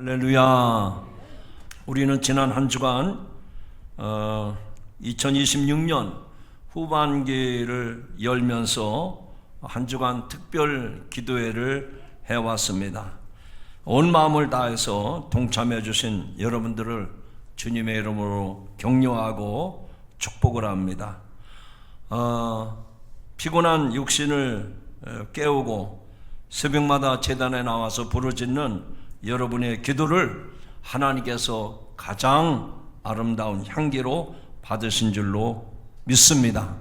할렐루야. 우리는 지난 한 주간 2026년 후반기를 열면서 한 주간 특별 기도회를 해왔습니다. 온 마음을 다해서 동참해 주신 여러분들을 주님의 이름으로 격려하고 축복을 합니다. 피곤한 육신을 깨우고 새벽마다 제단에 나와서 부르짖는 여러분의 기도를 하나님께서 가장 아름다운 향기로 받으신 줄로 믿습니다.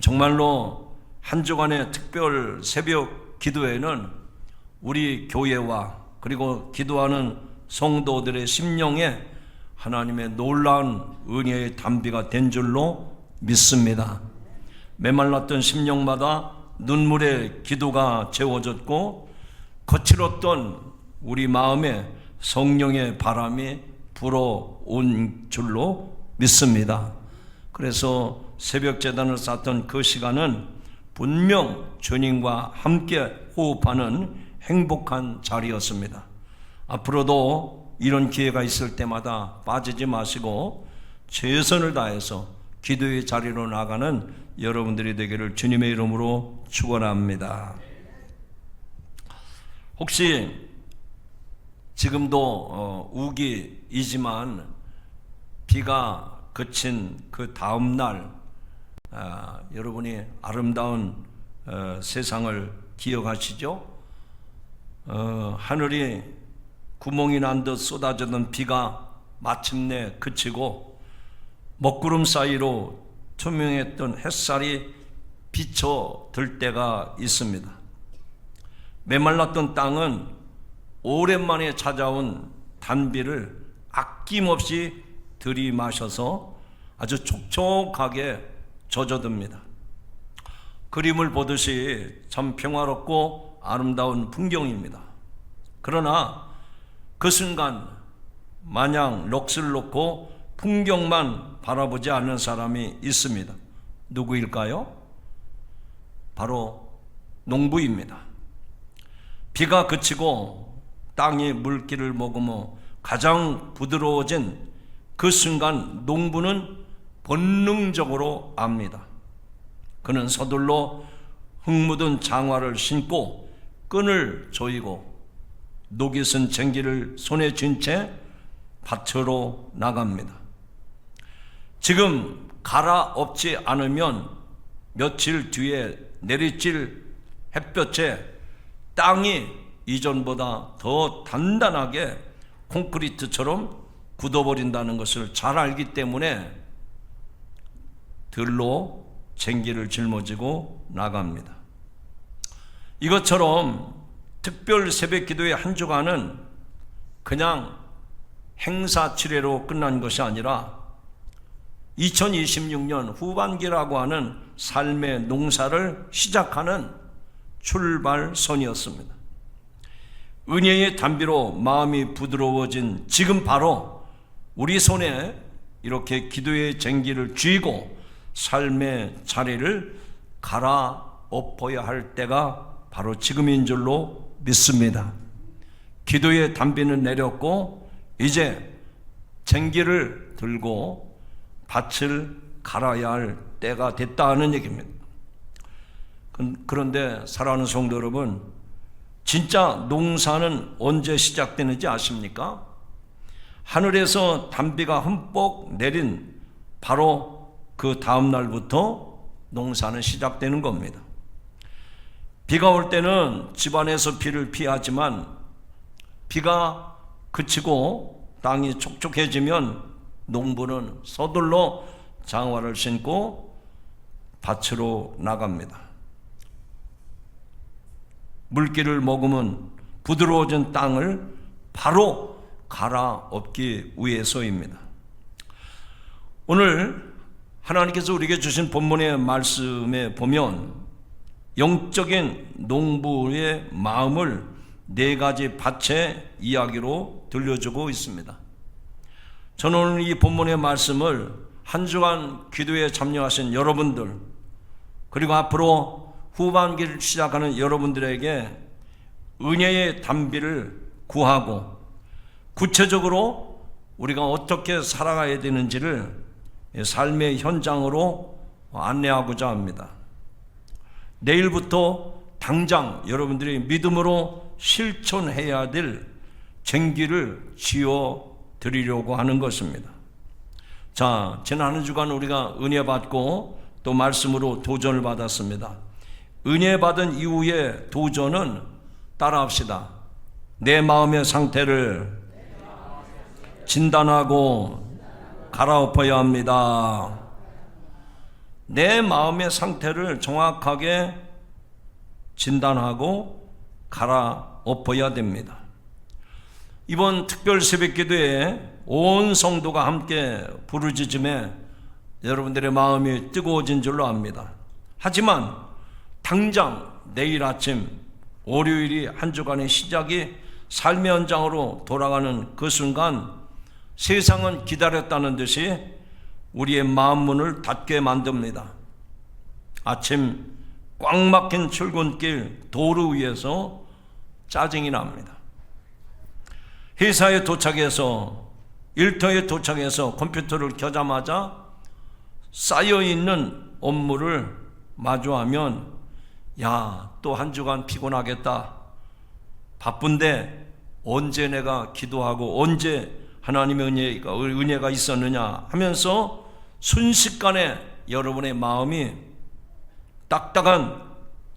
정말로 한 주간의 특별 새벽 기도회는 우리 교회와 그리고 기도하는 성도들의 심령에 하나님의 놀라운 은혜의 단비가 된 줄로 믿습니다. 메말랐던 심령마다 눈물의 기도가 채워졌고 거칠었던 우리 마음에 성령의 바람이 불어온 줄로 믿습니다. 그래서 새벽 제단을 쌓던 그 시간은 분명 주님과 함께 호흡하는 행복한 자리였습니다. 앞으로도 이런 기회가 있을 때마다 빠지지 마시고 최선을 다해서 기도의 자리로 나가는 여러분들이 되기를 주님의 이름으로 축원합니다. 혹시 지금도 우기이지만 비가 그친 그 다음 날 여러분이 아름다운 세상을 기억하시죠? 하늘이 구멍이 난 듯 쏟아지던 비가 마침내 그치고 먹구름 사이로 투명했던 햇살이 비춰들 때가 있습니다. 메말랐던 땅은 오랜만에 찾아온 단비를 아낌없이 들이마셔서 아주 촉촉하게 젖어듭니다. 그림을 보듯이 참 평화롭고 아름다운 풍경입니다. 그러나 그 순간 마냥 넋을 놓고 풍경만 바라보지 않는 사람이 있습니다. 누구일까요? 바로 농부입니다. 비가 그치고 땅이 물기를 머금어 가장 부드러워진 그 순간 농부는 본능적으로 압니다. 그는 서둘러 흙 묻은 장화를 신고 끈을 조이고 녹이 쓴 쟁기를 손에 쥔 채 밭으로 나갑니다. 지금 갈아엎지 않으면 며칠 뒤에 내리칠 햇볕에 땅이 이전보다 더 단단하게 콘크리트처럼 굳어버린다는 것을 잘 알기 때문에 들로 쟁기를 짊어지고 나갑니다. 이것처럼 특별 새벽 기도의 한 주간은 그냥 행사 치레로 끝난 것이 아니라 2026년 후반기라고 하는 삶의 농사를 시작하는 출발선이었습니다. 은혜의 단비로 마음이 부드러워진 지금 바로 우리 손에 이렇게 기도의 쟁기를 쥐고 삶의 자리를 갈아엎어야 할 때가 바로 지금인 줄로 믿습니다. 기도의 단비는 내렸고 이제 쟁기를 들고 밭을 갈아야 할 때가 됐다는 얘기입니다. 그런데 사랑하는 성도 여러분, 진짜 농사는 언제 시작되는지 아십니까? 하늘에서 단비가 흠뻑 내린 바로 그 다음 날부터 농사는 시작되는 겁니다. 비가 올 때는 집안에서 비를 피하지만 비가 그치고 땅이 촉촉해지면 농부는 서둘러 장화를 신고 밭으로 나갑니다. 물기를 머금은 부드러워진 땅을 바로 갈아엎기 위해서입니다. 오늘 하나님께서 우리에게 주신 본문의 말씀에 보면 영적인 농부의 마음을 네 가지 밭의 이야기로 들려주고 있습니다. 저는 오늘 이 본문의 말씀을 한 주간 기도에 참여하신 여러분들, 그리고 앞으로 후반기를 시작하는 여러분들에게 은혜의 단비를 구하고 구체적으로 우리가 어떻게 살아가야 되는지를 삶의 현장으로 안내하고자 합니다. 내일부터 당장 여러분들이 믿음으로 실천해야 될 쟁기를 지어 드리려고 하는 것입니다. 자, 지난 한 주간 우리가 은혜 받고 또 말씀으로 도전을 받았습니다. 은혜 받은 이후의 도전은 따라합시다. 내 마음의 상태를 진단하고 갈아엎어야 합니다. 내 마음의 상태를 정확하게 진단하고 갈아엎어야 됩니다. 이번 특별 새벽기도에 온 성도가 함께 부르짖음에 여러분들의 마음이 뜨거워진 줄로 압니다. 하지만 당장 내일 아침 월요일이 한 주간의 시작이 삶의 현장으로 돌아가는 그 순간 세상은 기다렸다는 듯이 우리의 마음 문을 닫게 만듭니다. 아침 꽉 막힌 출근길 도로 위에서 짜증이 납니다. 회사에 도착해서 일터에 도착해서 컴퓨터를 켜자마자 쌓여있는 업무를 마주하면 또 한 주간 피곤하겠다. 바쁜데 언제 내가 기도하고 언제 하나님의 은혜가 있었느냐 하면서 순식간에 여러분의 마음이 딱딱한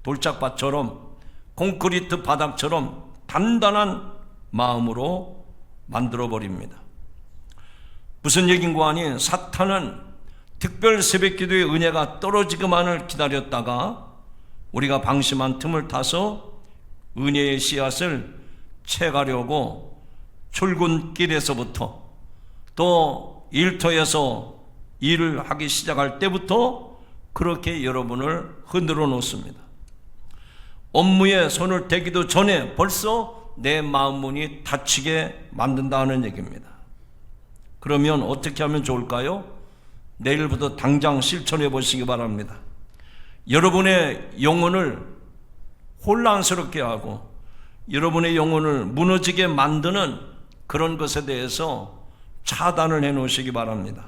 돌짝밭처럼 콘크리트 바닥처럼 단단한 마음으로 만들어버립니다. 무슨 얘기인가 하니 사탄은 특별 새벽기도의 은혜가 떨어지기만을 기다렸다가 우리가 방심한 틈을 타서 은혜의 씨앗을 채가려고 출근길에서부터 또 일터에서 일을 하기 시작할 때부터 그렇게 여러분을 흔들어 놓습니다. 업무에 손을 대기도 전에 벌써 내 마음문이 닫히게 만든다는 얘기입니다. 그러면 어떻게 하면 좋을까요? 내일부터 당장 실천해 보시기 바랍니다. 여러분의 영혼을 혼란스럽게 하고 여러분의 영혼을 무너지게 만드는 그런 것에 대해서 차단을 해 놓으시기 바랍니다.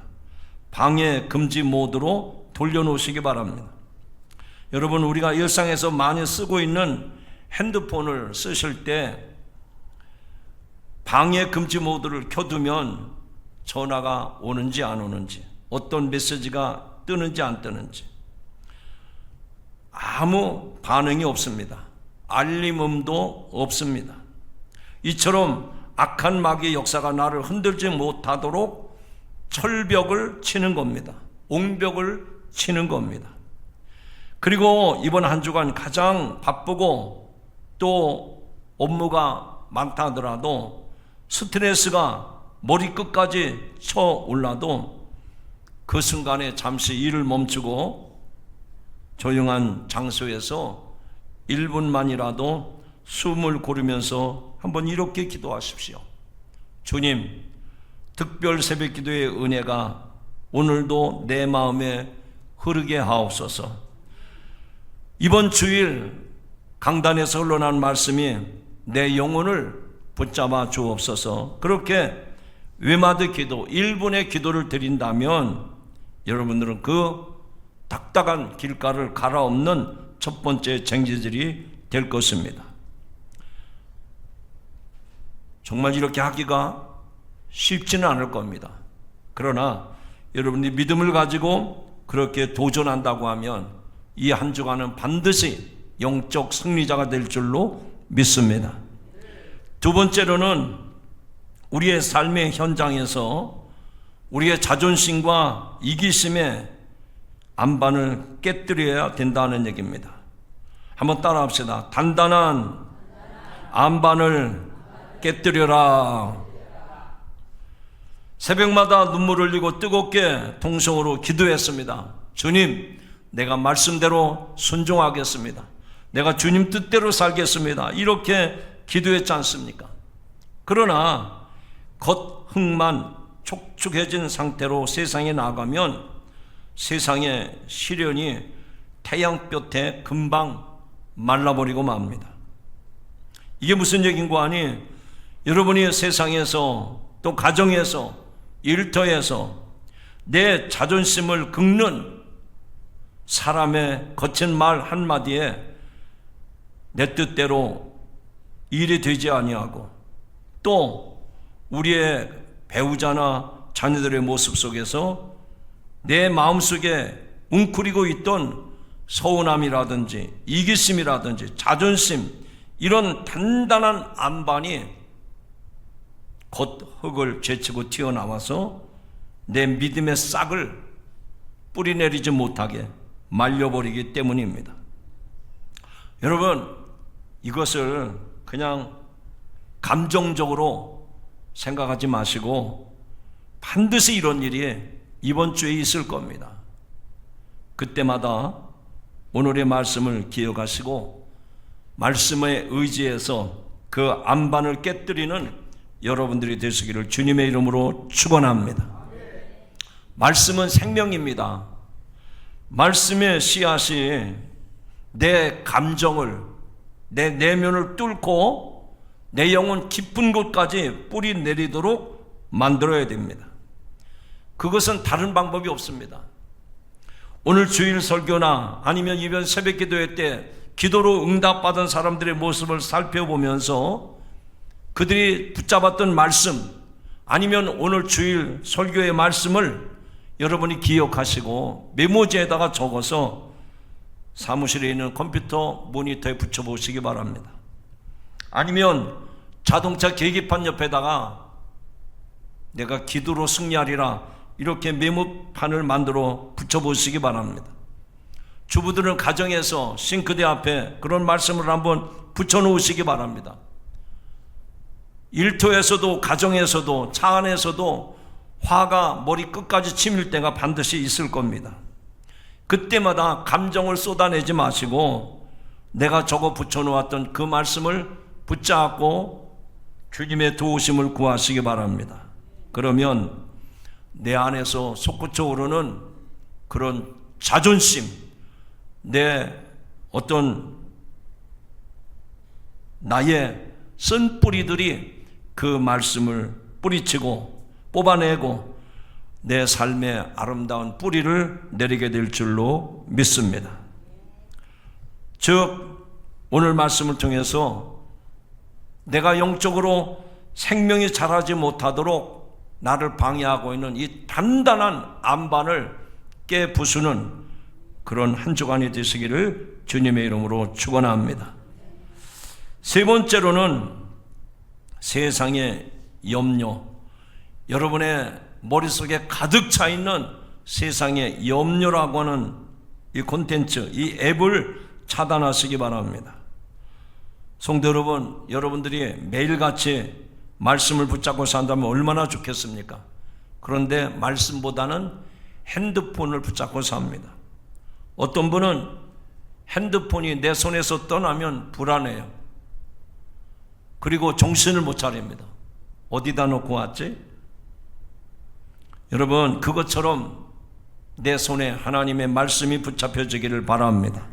방해 금지 모드로 돌려놓으시기 바랍니다. 여러분, 우리가 일상에서 많이 쓰고 있는 핸드폰을 쓰실 때 방해 금지 모드를 켜두면 전화가 오는지 안 오는지, 어떤 메시지가 뜨는지 안 뜨는지 아무 반응이 없습니다. 알림음도 없습니다. 이처럼 악한 마귀의 역사가 나를 흔들지 못하도록 철벽을 치는 겁니다. 옹벽을 치는 겁니다. 그리고 이번 한 주간 가장 바쁘고 또 업무가 많다 하더라도 스트레스가 머리끝까지 쳐 올라도 그 순간에 잠시 일을 멈추고 조용한 장소에서 1분만이라도 숨을 고르면서 한번 이렇게 기도하십시오. 주님, 특별 새벽기도의 은혜가 오늘도 내 마음에 흐르게 하옵소서. 이번 주일 강단에서 흘러난 말씀이 내 영혼을 붙잡아 주옵소서. 그렇게 외마디 기도, 1분의 기도를 드린다면 여러분들은 그 딱딱한 길가를 갈아엎는 첫 번째 쟁지들이 될 것입니다. 정말 이렇게 하기가 쉽지는 않을 겁니다. 그러나 여러분이 믿음을 가지고 그렇게 도전한다고 하면 이 한 주간은 반드시 영적 승리자가 될 줄로 믿습니다. 두 번째로는 우리의 삶의 현장에서 우리의 자존심과 이기심의 안반을 깨뜨려야 된다는 얘기입니다. 한번 따라합시다. 단단한 안반을 깨뜨려라. 새벽마다 눈물을 흘리고 뜨겁게 통성으로 기도했습니다. 주님, 내가 말씀대로 순종하겠습니다. 내가 주님 뜻대로 살겠습니다. 이렇게 기도했지 않습니까? 그러나 겉흙만 촉촉해진 상태로 세상에 나가면 세상의 시련이 태양볕에 금방 말라버리고 맙니다. 이게 무슨 얘기인가 하니 여러분이 세상에서 또 가정에서 일터에서 내 자존심을 긁는 사람의 거친 말 한마디에 내 뜻대로 일이 되지 아니하고 또 우리의 배우자나 자녀들의 모습 속에서 내 마음속에 웅크리고 있던 서운함이라든지 이기심이라든지 자존심, 이런 단단한 안반이 곧 흙을 제치고 튀어나와서 내 믿음의 싹을 뿌리내리지 못하게 말려버리기 때문입니다. 여러분, 이것을 그냥 감정적으로 생각하지 마시고 반드시 이런 일이 이번 주에 있을 겁니다. 그때마다 오늘의 말씀을 기억하시고 말씀에 의지해서 그 안반을 깨뜨리는 여러분들이 되시기를 주님의 이름으로 축원합니다. 말씀은 생명입니다. 말씀의 씨앗이 내 감정을, 내 내면을 뚫고 내 영혼 깊은 곳까지 뿌리 내리도록 만들어야 됩니다. 그것은 다른 방법이 없습니다. 오늘 주일 설교나 아니면 이번 새벽 기도회 때 기도로 응답받은 사람들의 모습을 살펴보면서 그들이 붙잡았던 말씀, 아니면 오늘 주일 설교의 말씀을 여러분이 기억하시고 메모지에다가 적어서 사무실에 있는 컴퓨터 모니터에 붙여보시기 바랍니다. 아니면 자동차 계기판 옆에다가 내가 기도로 승리하리라 이렇게 메모판을 만들어 붙여보시기 바랍니다. 주부들은 가정에서 싱크대 앞에 그런 말씀을 한번 붙여놓으시기 바랍니다. 일터에서도 가정에서도 차 안에서도 화가 머리 끝까지 치밀 때가 반드시 있을 겁니다. 그때마다 감정을 쏟아내지 마시고 내가 적어 붙여놓았던 그 말씀을 붙잡고 주님의 도우심을 구하시기 바랍니다. 그러면 내 안에서 솟구쳐 오르는 그런 자존심, 내 어떤 나의 쓴 뿌리들이 그 말씀을 뿌리치고 뽑아내고 내 삶의 아름다운 뿌리를 내리게 될 줄로 믿습니다. 즉 오늘 말씀을 통해서 내가 영적으로 생명이 자라지 못하도록 나를 방해하고 있는 이 단단한 안반을 깨부수는 그런 한 주간이 되시기를 주님의 이름으로 축원합니다. 세 번째로는 세상의 염려, 여러분의 머릿속에 가득 차 있는 세상의 염려라고 하는 이 콘텐츠, 이 앱을 차단하시기 바랍니다. 성도 여러분, 여러분들이 매일같이 말씀을 붙잡고 산다면 얼마나 좋겠습니까? 그런데 말씀보다는 핸드폰을 붙잡고 삽니다. 어떤 분은 핸드폰이 내 손에서 떠나면 불안해요. 그리고 정신을 못 차립니다. 어디다 놓고 왔지? 여러분, 그것처럼 내 손에 하나님의 말씀이 붙잡혀지기를 바랍니다.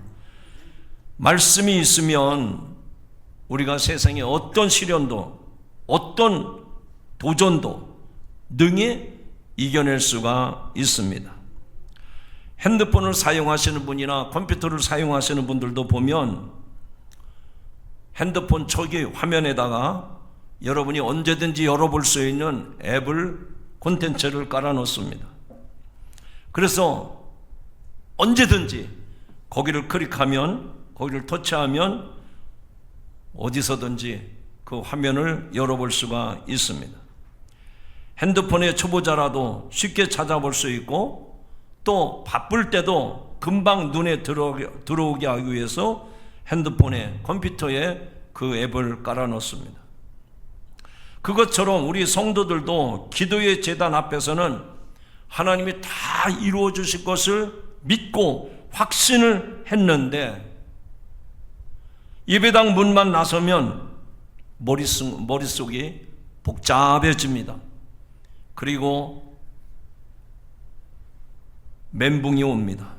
말씀이 있으면 우리가 세상에 어떤 시련도 어떤 도전도 능히 이겨낼 수가 있습니다. 핸드폰을 사용하시는 분이나 컴퓨터를 사용하시는 분들도 보면 핸드폰 초기 화면에다가 여러분이 언제든지 열어볼 수 있는 앱을, 콘텐츠를 깔아놓습니다. 그래서 언제든지 거기를 클릭하면, 거기를 터치하면 어디서든지 그 화면을 열어볼 수가 있습니다. 핸드폰의 초보자라도 쉽게 찾아볼 수 있고 또 바쁠 때도 금방 눈에 들어오게 하기 위해서 핸드폰에, 컴퓨터에 그 앱을 깔아놓습니다. 그것처럼 우리 성도들도 기도의 제단 앞에서는 하나님이 다 이루어 주실 것을 믿고 확신을 했는데 예배당 문만 나서면 머릿속이 복잡해집니다. 그리고 멘붕이 옵니다.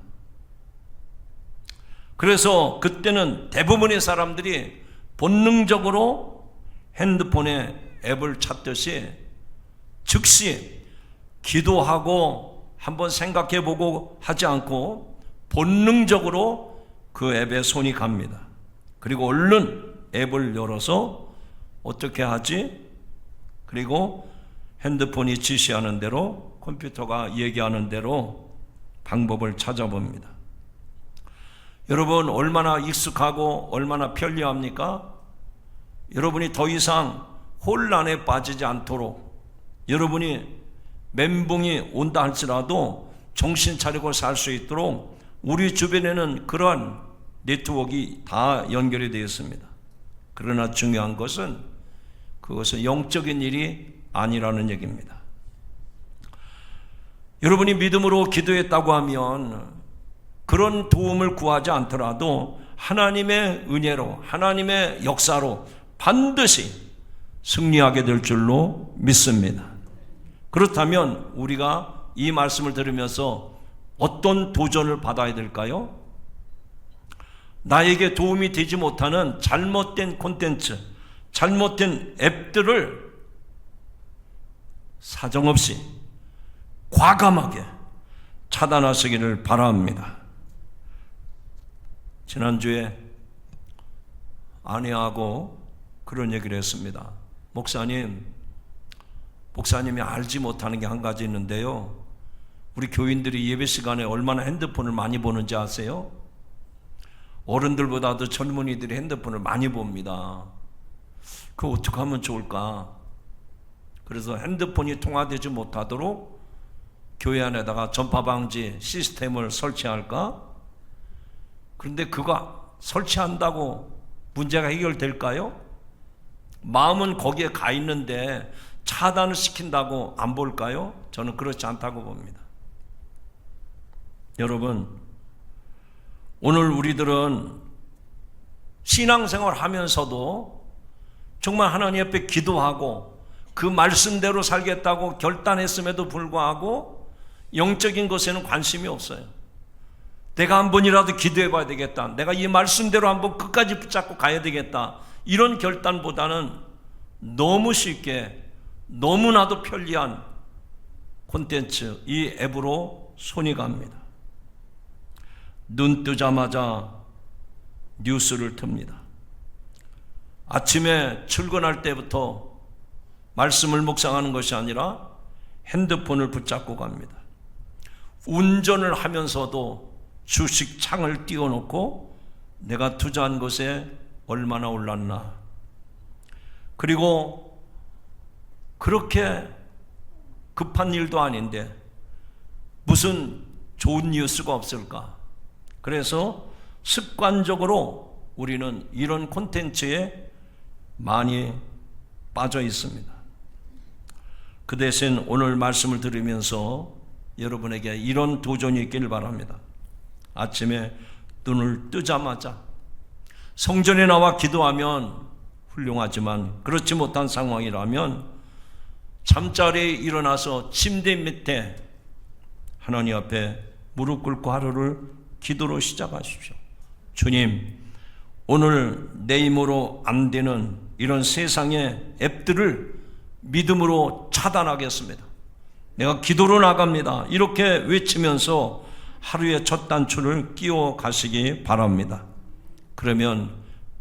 그래서 그때는 대부분의 사람들이 본능적으로 핸드폰에 앱을 찾듯이 즉시 기도하고 한번 생각해보고 하지 않고 본능적으로 그 앱에 손이 갑니다. 그리고 얼른 앱을 열어서 어떻게 하지? 그리고 핸드폰이 지시하는 대로, 컴퓨터가 얘기하는 대로 방법을 찾아봅니다. 여러분, 얼마나 익숙하고 얼마나 편리합니까? 여러분이 더 이상 혼란에 빠지지 않도록, 여러분이 멘붕이 온다 할지라도 정신 차리고 살 수 있도록 우리 주변에는 그러한 네트워크가 다 연결이 되어 있습니다. 그러나 중요한 것은 그것은 영적인 일이 아니라는 얘기입니다. 여러분이 믿음으로 기도했다고 하면 그런 도움을 구하지 않더라도 하나님의 은혜로, 하나님의 역사로 반드시 승리하게 될 줄로 믿습니다. 그렇다면 우리가 이 말씀을 들으면서 어떤 도전을 받아야 될까요? 나에게 도움이 되지 못하는 잘못된 콘텐츠, 잘못된 앱들을 사정없이 과감하게 차단하시기를 바랍니다. 지난주에 아내하고 그런 얘기를 했습니다. 목사님이 알지 못하는 게 한 가지 있는데요. 우리 교인들이 예배 시간에 얼마나 핸드폰을 많이 보는지 아세요? 어른들보다도 젊은이들이 핸드폰을 많이 봅니다. 그거 어떻게 하면 좋을까? 그래서 핸드폰이 통화되지 못하도록 교회 안에다가 전파방지 시스템을 설치할까? 그런데 그거 설치한다고 문제가 해결될까요? 마음은 거기에 가 있는데 차단을 시킨다고 안 볼까요? 저는 그렇지 않다고 봅니다. 여러분, 오늘 우리들은 신앙생활 하면서도 정말 하나님 앞에 기도하고 그 말씀대로 살겠다고 결단했음에도 불구하고 영적인 것에는 관심이 없어요. 내가 한 번이라도 기도해 봐야 되겠다. 내가 이 말씀대로 한번 끝까지 붙잡고 가야 되겠다. 이런 결단보다는 너무 쉽게 너무나도 편리한 콘텐츠, 이 앱으로 손이 갑니다. 눈 뜨자마자 뉴스를 틉니다. 아침에 출근할 때부터 말씀을 묵상하는 것이 아니라 핸드폰을 붙잡고 갑니다. 운전을 하면서도 주식창을 띄워놓고 내가 투자한 것에 얼마나 올랐나. 그리고 그렇게 급한 일도 아닌데 무슨 좋은 뉴스가 없을까? 그래서 습관적으로 우리는 이런 콘텐츠에 많이 빠져 있습니다. 그 대신 오늘 말씀을 들으면서 여러분에게 이런 도전이 있기를 바랍니다. 아침에 눈을 뜨자마자 성전에 나와 기도하면 훌륭하지만 그렇지 못한 상황이라면 잠자리에 일어나서 침대 밑에 하나님 앞에 무릎 꿇고 하루를 기도로 시작하십시오. 주님, 오늘 내 힘으로 안 되는 이런 세상의 앱들을 믿음으로 차단하겠습니다. 내가 기도로 나갑니다. 이렇게 외치면서 하루의 첫 단추를 끼워 가시기 바랍니다. 그러면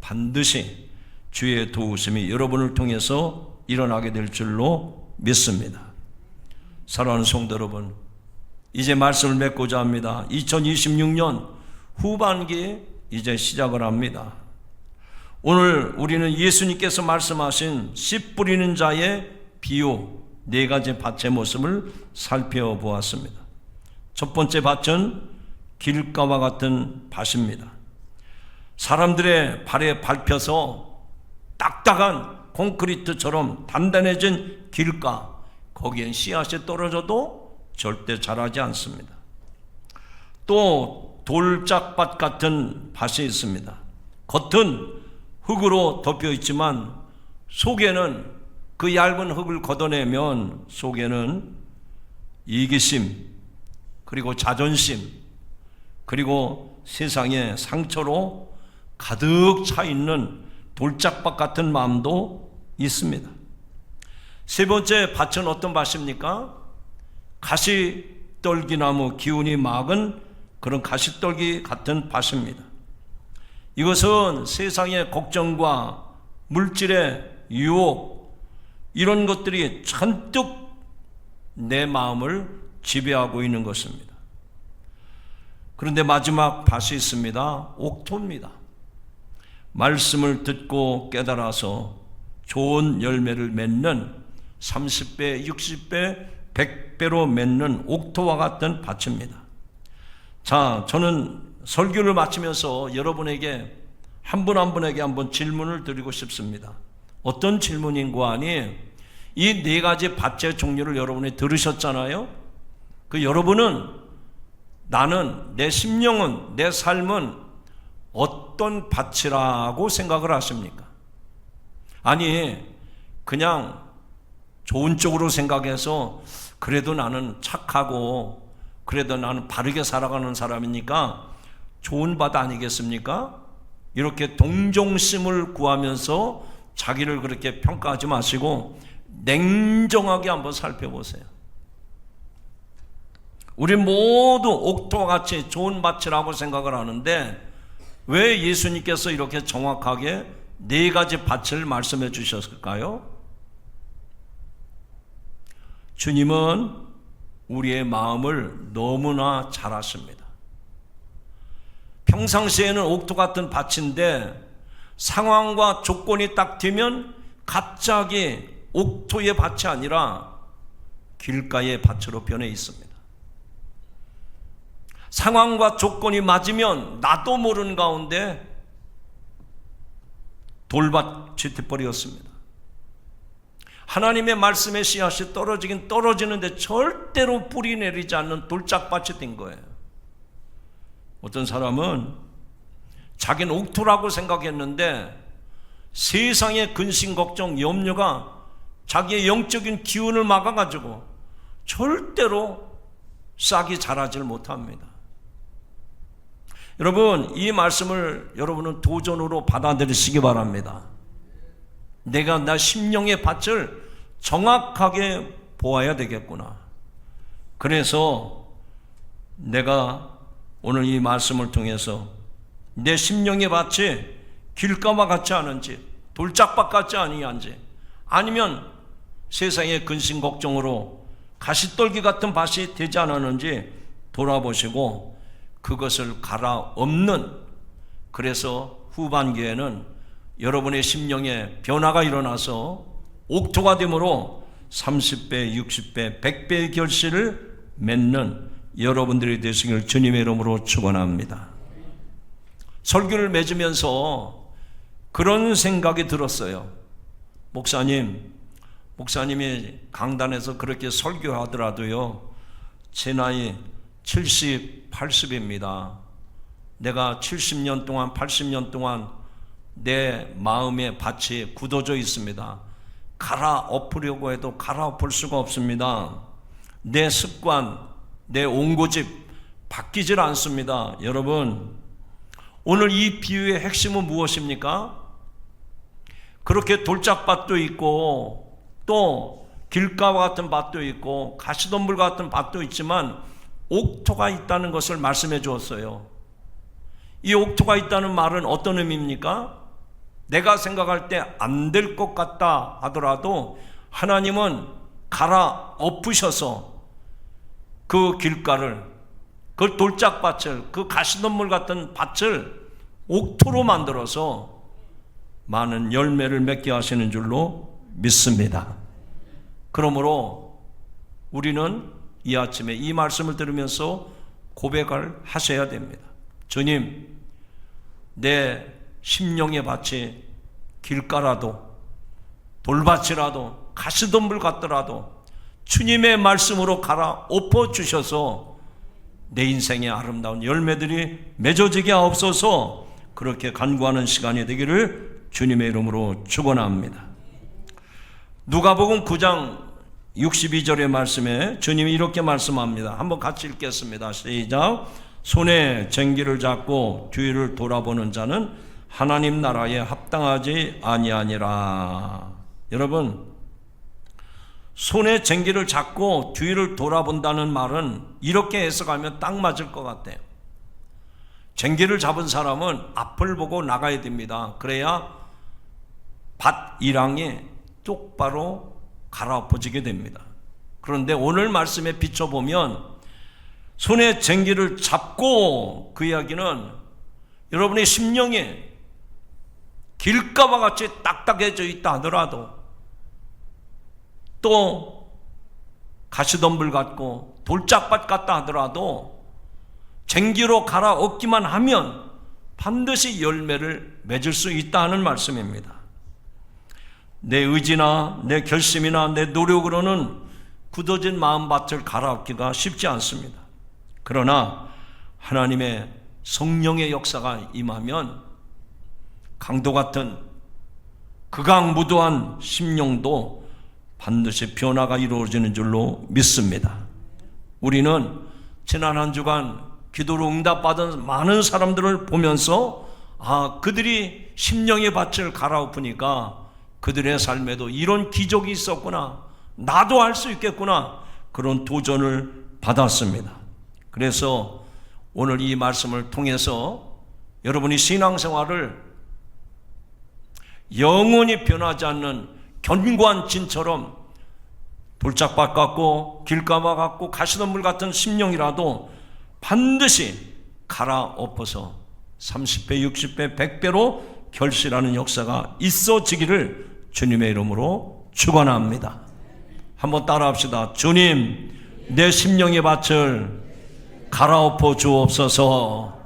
반드시 주의 도우심이 여러분을 통해서 일어나게 될 줄로 믿습니다. 사랑하는 성도 여러분, 이제 말씀을 맺고자 합니다. 2026년 후반기 이제 시작을 합니다. 오늘 우리는 예수님께서 말씀하신 씨 뿌리는 자의 비유 4가지 밭의 모습을 살펴보았습니다. 첫 번째 밭은 길가와 같은 밭입니다. 사람들의 발에 밟혀서 딱딱한 콘크리트처럼 단단해진 길가, 거기엔 씨앗이 떨어져도 절대 자라지 않습니다. 또 돌짝밭 같은 밭이 있습니다. 겉은 흙으로 덮여 있지만 속에는, 그 얇은 흙을 걷어내면 속에는 이기심, 그리고 자존심, 그리고 세상의 상처로 가득 차 있는 돌짝밭 같은 마음도 있습니다. 세 번째 밭은 어떤 밭입니까? 가시떨기나무 기운이 막은 그런 가시떨기 같은 밭입니다. 이것은 세상의 걱정과 물질의 유혹, 이런 것들이 잔뜩 내 마음을 지배하고 있는 것입니다. 그런데 마지막 밭이 있습니다. 옥토입니다. 말씀을 듣고 깨달아서 좋은 열매를 맺는 30배, 60배, 100배로 맺는 옥토와 같은 밭입니다. 자, 저는 설교를 마치면서 여러분에게 한 분 한 분에게 한번 질문을 드리고 싶습니다. 어떤 질문인고 하니, 이 네 가지 밭의 종류를 여러분이 들으셨잖아요. 그 여러분은, 나는, 내 심령은, 내 삶은 어떤 밭이라고 생각을 하십니까? 아니, 그냥 좋은 쪽으로 생각해서 그래도 나는 착하고 그래도 나는 바르게 살아가는 사람이니까 좋은 밭 아니겠습니까? 이렇게 동정심을 구하면서 자기를 그렇게 평가하지 마시고 냉정하게 한번 살펴보세요. 우리 모두 옥토와 같이 좋은 밭이라고 생각을 하는데 왜 예수님께서 이렇게 정확하게 네 가지 밭을 말씀해 주셨을까요? 주님은 우리의 마음을 너무나 잘 아십니다. 평상시에는 옥토 같은 밭인데 상황과 조건이 딱 되면 갑자기 옥토의 밭이 아니라 길가의 밭으로 변해 있습니다. 상황과 조건이 맞으면 나도 모르는 가운데 돌밭이 돼버렸습니다. 하나님의 말씀의 씨앗이 떨어지긴 떨어지는데 절대로 뿌리 내리지 않는 돌짝밭이 된 거예요. 어떤 사람은 자기는 옥토라고 생각했는데 세상의 근심, 걱정, 염려가 자기의 영적인 기운을 막아가지고 절대로 싹이 자라질 못합니다. 여러분, 이 말씀을 여러분은 도전으로 받아들이시기 바랍니다. 내가 나 심령의 밭을 정확하게 보아야 되겠구나. 그래서 내가 오늘 이 말씀을 통해서 내 심령의 밭이 길가와 같지 않은지, 돌짝밭 같지 아니한지, 아니면 세상의 근심 걱정으로 가시떨기 같은 밭이 되지 않았는지 돌아보시고 그것을 갈아엎는, 그래서 후반기에는 여러분의 심령에 변화가 일어나서 옥토가 되므로 30배, 60배, 100배의 결실을 맺는 여러분들이 되시길 주님의 이름으로 축원합니다. 설교를 맺으면서 그런 생각이 들었어요. 목사님이 강단에서 그렇게 설교하더라도요, 제 나이 70, 80입니다. 내가 70년 동안, 80년 동안 내 마음의 밭이 굳어져 있습니다. 갈아엎으려고 해도 갈아엎을 수가 없습니다. 내 습관, 내 온고집 바뀌질 않습니다. 여러분, 오늘 이 비유의 핵심은 무엇입니까? 그렇게 돌짝밭도 있고 또 길가와 같은 밭도 있고 가시덤불 같은 밭도 있지만 옥토가 있다는 것을 말씀해 주었어요. 이 옥토가 있다는 말은 어떤 의미입니까? 내가 생각할 때 안 될 것 같다 하더라도 하나님은 갈아엎으셔서 그 길가를, 그 돌짝밭을, 그 가시덤불 같은 밭을 옥토로 만들어서 많은 열매를 맺게 하시는 줄로 믿습니다. 그러므로 우리는 이 아침에 이 말씀을 들으면서 고백을 하셔야 됩니다. 주님, 내 심령의 밭이 길가라도 돌밭이라도 가시덤불 같더라도 주님의 말씀으로 갈아엎어 주셔서 내 인생의 아름다운 열매들이 맺어지게 하옵소서. 그렇게 간구하는 시간이 되기를 주님의 이름으로 축원합니다. 누가복음 9장 62절의 말씀에 주님이 이렇게 말씀합니다. 한번 같이 읽겠습니다. 시작. 손에 쟁기를 잡고 뒤를 돌아보는 자는 하나님 나라에 합당하지 아니하니라. 여러분, 손에 쟁기를 잡고 뒤를 돌아본다는 말은 이렇게 해석하면 딱 맞을 것 같아요. 쟁기를 잡은 사람은 앞을 보고 나가야 됩니다. 그래야 밭 일항이 똑바로 갈아엎어지게 됩니다. 그런데 오늘 말씀에 비춰보면 손에 쟁기를 잡고, 그 이야기는 여러분의 심령이 길가와 같이 딱딱해져 있다 하더라도, 또 가시덤불 같고 돌짝밭 같다 하더라도 쟁기로 갈아엎기만 하면 반드시 열매를 맺을 수 있다는 말씀입니다. 내 의지나 내 결심이나 내 노력으로는 굳어진 마음밭을 갈아엎기가 쉽지 않습니다. 그러나 하나님의 성령의 역사가 임하면 강도 같은 극악무도한 심령도 반드시 변화가 이루어지는 줄로 믿습니다. 우리는 지난 한 주간 기도로 응답받은 많은 사람들을 보면서 그들이 심령의 밭을 갈아엎으니까 그들의 삶에도 이런 기적이 있었구나, 나도 할 수 있겠구나, 그런 도전을 받았습니다. 그래서 오늘 이 말씀을 통해서 여러분이 신앙생활을 영원히 변하지 않는 견고한 진처럼 돌짝밭 같고 길가마 같고 가시덤불 같은 심령이라도 반드시 갈아엎어서 30배, 60배, 100배로 결실하는 역사가 있어지기를 주님의 이름으로 축원합니다. 한번 따라합시다. 주님, 내 심령의 밭을 갈아엎어 주옵소서.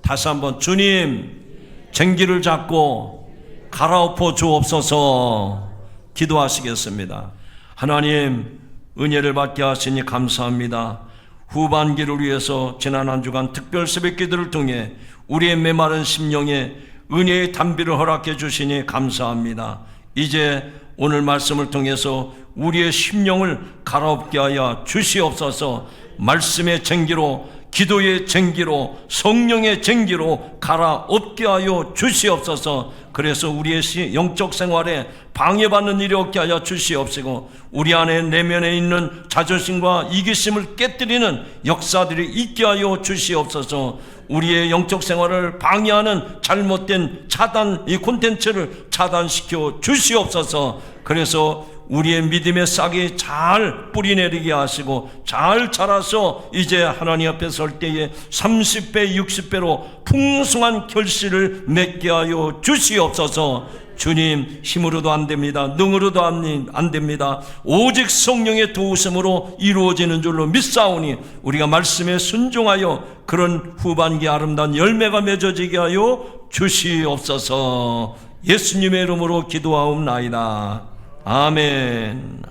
다시 한번, 주님, 쟁기를 잡고 갈아엎어 주옵소서. 기도하시겠습니다. 하나님, 은혜를 받게 하시니 감사합니다. 후반기를 위해서 지난 한 주간 특별 새벽기도를 통해 우리의 메마른 심령에 은혜의 단비를 허락해 주시니 감사합니다. 이제 오늘 말씀을 통해서 우리의 심령을 갈아엎게 하여 주시옵소서. 말씀의 쟁기로, 기도의 쟁기로, 성령의 쟁기로 갈아엎게 하여 주시옵소서. 그래서 우리의 영적 생활에 방해받는 일이 없게 하여 주시옵시고, 우리 안에 내면에 있는 자존심과 이기심을 깨뜨리는 역사들이 있게 하여 주시옵소서. 우리의 영적 생활을 방해하는 잘못된 차단, 이 콘텐츠를 차단시켜 주시옵소서. 그래서 우리의 믿음의 싹이 잘 뿌리내리게 하시고 잘 자라서 이제 하나님 앞에 설 때에 30배, 60배로 풍성한 결실을 맺게 하여 주시옵소서. 주님, 힘으로도 안 됩니다. 능으로도 안 됩니다. 오직 성령의 도우심으로 이루어지는 줄로 믿사오니 우리가 말씀에 순종하여 그런 후반기 아름다운 열매가 맺어지게 하여 주시옵소서. 예수님의 이름으로 기도하옵나이다. 아멘.